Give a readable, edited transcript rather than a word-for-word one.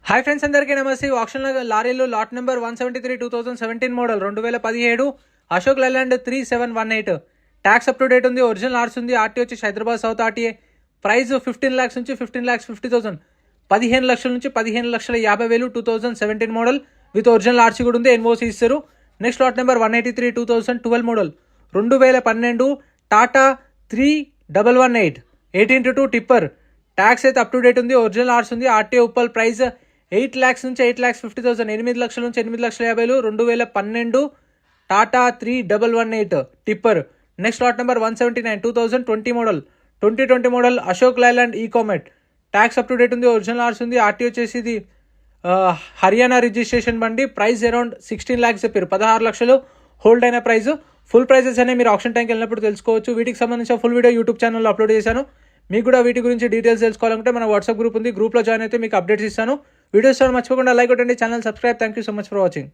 Hi friends, అందరికీ నమస్తే. ఆప్షన్లో లారీలో lot number 173 2017 model 2017 Ashok Leyland 3718 tax up to date ఉంది. ఒరిజినల్ ఆర్స్ ఉంది. ఆర్టీ వచ్చి Hyderabad south RTA. Price 15 lakhs నుంచి 15,50,000, 15 లక్షల నుంచి 15,50,000 2017 మోడల్ విత్ ఒరిజినల్ ఆర్సీ కూడా ఉంది. ఎన్ఓసి ఇస్తారు. Next lot number 183 2012 model 2012 Tata 3118 18-2 tipper. Tax అయితే అప్ టు డేట్ ఉంది. ఒరిజినల్ ఆర్స్ ఉంది. ఆర్టీఏ ఉప్పల్. ప్రైస్ 8 lakhs నుంచి 8,50,000, 8 లక్షల నుంచి 8,50,000 2012 Tata 3118 tipper. Next lot number 179 2020 model 2020 model Ashok Leyland Ecomet. Tax up to date ఉంది. ఒరిజినల్ ఆర్స్ ఉంది. ఆర్టీ వచ్చేసి ఇది హర్యానా రిజిస్ట్రేషన్ బండి. ప్రైస్ అరౌండ్ 16 lakhs చెప్పారు. 16 లక్షలు హోల్డ్ అయిన ప్రైస్. ఫుల్ ప్రైజెస్ అనేవి మీరు ఆప్షన్ టైంకి వెళ్ళినప్పుడు తెలుసుకోవచ్చు. వీటికి సంబంధించిన ఫుల్ వీడియో యూట్యూబ్ ఛానల్లో అప్లోడ్ చేశాను. మీకు కూడా వీటి గురించి డీటెయిల్స్ తెలుసుకోవాలంటే మన వాట్సాప్ గ్రూప్ ఉంది. గ్రూప్లో జాయిన్ అయితే మీకు అప్డేట్స్ ఇస్తాను. వీడియోస్ మర్చిపోకుండా లైక్ కొట్టండి, channel subscribe. Thank you so much for watching.